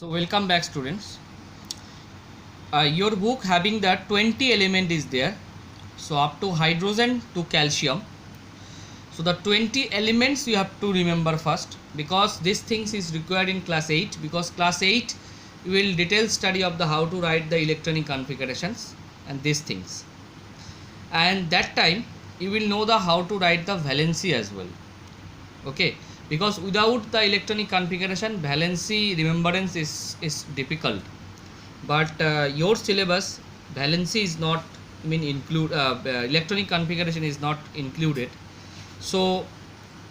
So welcome back students. Your book having the 20 element is there. So up to hydrogen to calcium. So the 20 elements you have to remember first, because this things is required in class 8, because class 8 you will detailed study of the how to write the electronic configurations and these things. And that time you will know the how to write the valency as well. Okay, because without the electronic configuration valency remembrance is difficult, but your syllabus valency is not include electronic configuration is not included. So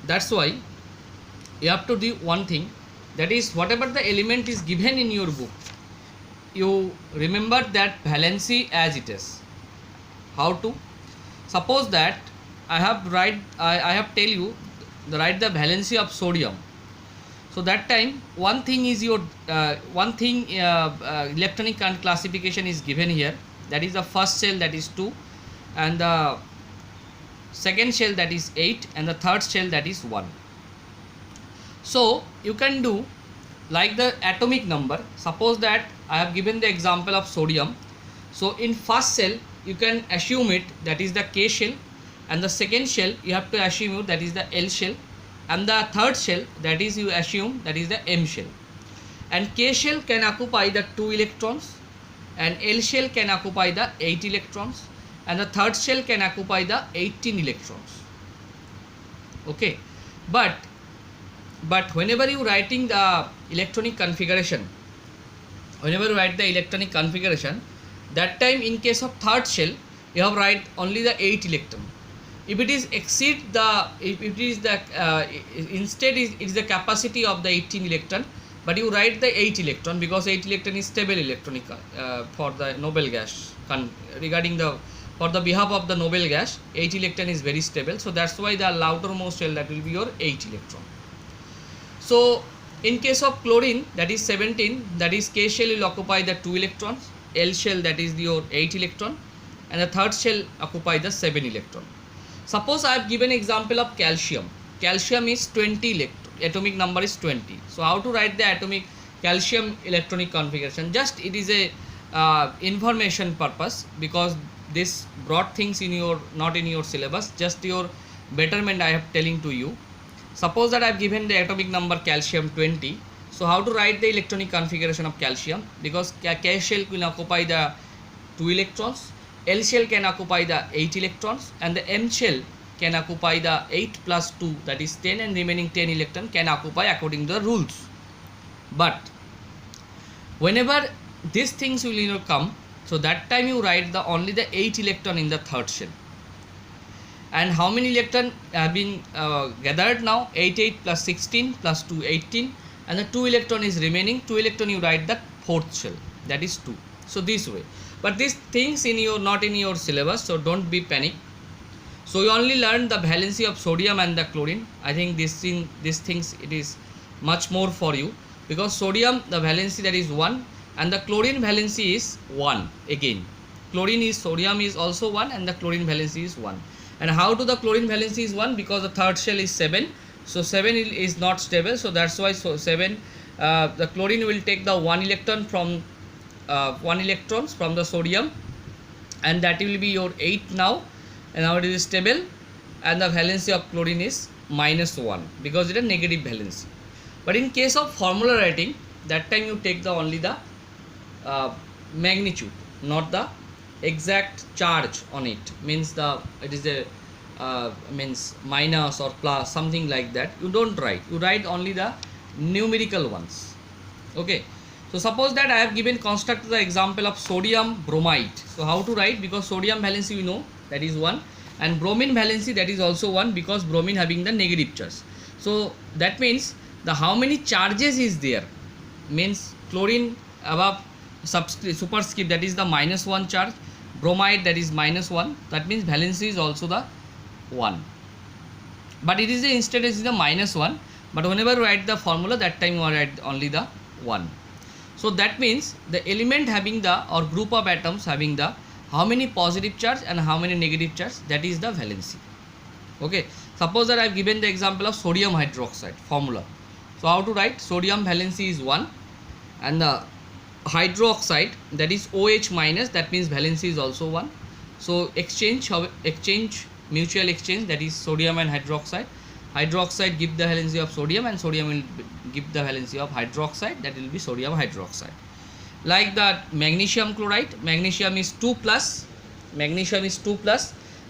that's why you have to do one thing, that is whatever the element is given in your book, you remember that valency as it is. How to? Suppose that I have tell you write the valency of sodium. So that time one thing is your electronic classification is given here, that is the first shell, that is 2, and the second shell, that is 8, and the third shell, that is 1. So you can do like the atomic number. Suppose that I have given the example of sodium. So in first shell you can assume it, that is the K shell, and the second shell you have to assume that is the L shell, and the third shell, that is you assume that is the M shell. And K shell can occupy the 2 electrons, and L shell can occupy the 8 electrons, and the third shell can occupy the 18 electrons. Okay, but whenever you writing the electronic configuration, that time in case of third shell you have write only the 8 electron. If it is exceed the, if it is the instead it is the capacity of the 18 electron, but you write the 8 electron, because 8 electron is stable electronic for the noble gas. Regarding the, for the behalf of the noble gas, 8 electron is very stable, so that's why the outermost shell, that will be your 8 electron. So in case of chlorine, that is 17, that is K shell will occupy the 2 electrons, L shell, that is your 8 electron, and the third shell occupy the 7 electron. Suppose I have given example of calcium. Calcium is 20 electron, atomic number is 20. So how to write the atomic calcium electronic configuration? Just it is a information purpose, because this brought things in your, not in your syllabus, just your betterment I have telling to you. Suppose that I have given the atomic number calcium 20. So how to write the electronic configuration of calcium? Because K shell will occupy the 2 electrons, L shell can occupy the 8 electrons, and the M shell can occupy the 8 plus 2, that is 10, and remaining 10 electron can occupy according to the rules. But whenever these things will come, so that time you write the only the 8 electron in the third shell. And how many electron have been gathered now? 8 plus 16 plus 2 18, and the 2 electron is remaining. 2 electron you write the fourth shell, that is 2. So this way. But these things in your, not in your syllabus, so don't be panic. So you only learn the valency of sodium and the chlorine. I think these things it is much more for you, because sodium the valency, that is 1, and the chlorine valency is 1 again. Chlorine is, sodium is also 1, and the chlorine valency is 1. And how to the chlorine valency is 1? Because the third shell is 7, so 7 is not stable, so that's why, so 7 the chlorine will take the 1 electron from 1 electrons from the sodium, and that will be your 8 now, and now it is stable, and the valency of chlorine is -1, because it is a negative valency. But in case of formula writing, that time you take the only the magnitude, not the exact charge on it, means the, it is a means minus or plus, something like that. You don't write, you write only the numerical ones. Okay, so suppose that I have given construct the example of sodium bromide. So how to write? Because sodium valency we know, that is 1, and bromine valency, that is also 1, because bromine having the negative charge. So that means the how many charges is there, means chlorine above superscript, that is the -1 charge, bromide, that is -1, that means valency is also the 1, but it is the, instead it is the -1, but whenever you write the formula, that time you write only the 1. So that means the element having the, or group of atoms having the how many positive charge and how many negative charge, that is the valency. Okay, suppose that I have given the example of sodium hydroxide formula. So how to write? Sodium valency is 1, and the hydroxide, that is OH minus, that means valency is also 1. So exchange mutual exchange, that is sodium and hydroxide. Hydroxide give the valency of sodium and sodium will give the valency of hydroxide, that will be sodium hydroxide. Like that magnesium chloride, magnesium is 2 plus,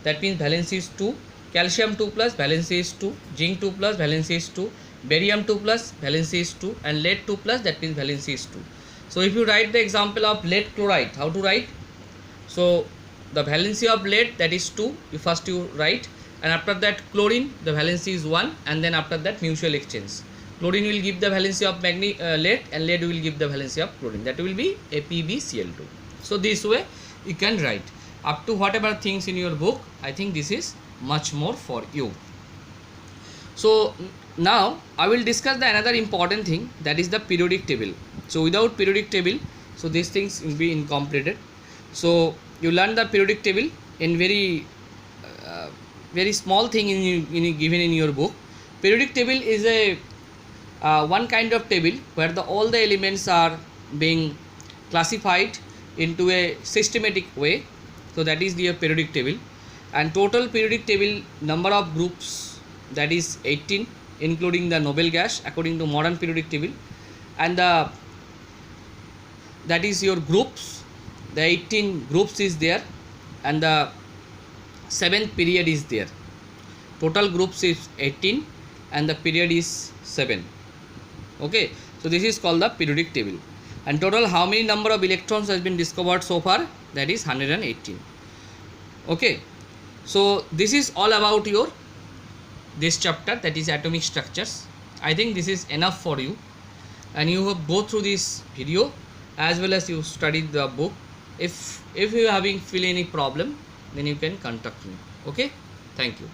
that means valency is 2. Calcium 2 plus, valency is 2. Zinc 2 plus, valency is 2. Barium 2 plus, valency is 2. And lead 2 plus, that means valency is 2. So if you write the example of lead chloride, how to write? So the valency of lead, that is 2, you write, and after that chlorine, the valency is 1, and then after that mutual exchange. Chlorine will give the valency of lead, and lead will give the valency of chlorine, that will be ApBCl2. So this way you can write up to whatever things in your book. I think this is much more for you. So now I will discuss the another important thing, that is the periodic table. So without periodic table, so these things will be incompleted. So you learn the periodic table in very small thing given in your book. Periodic table is a one kind of table where all the elements are being classified into a systematic way. So that is the periodic table, and total periodic table number of groups, that is 18, including the noble gas according to modern periodic table, and that is your groups. The 18 groups is there, and the 7th period is there. Total groups is 18 and the period is 7. Okay, so this is called the periodic table. And total how many number of electrons has been discovered so far? That is 118. Okay, so this is all about your this chapter, that is atomic structures. I think this is enough for you, and you have go through this video as well as you studied the book. If you are having feel any problem, then you can contact me. Okay, thank you.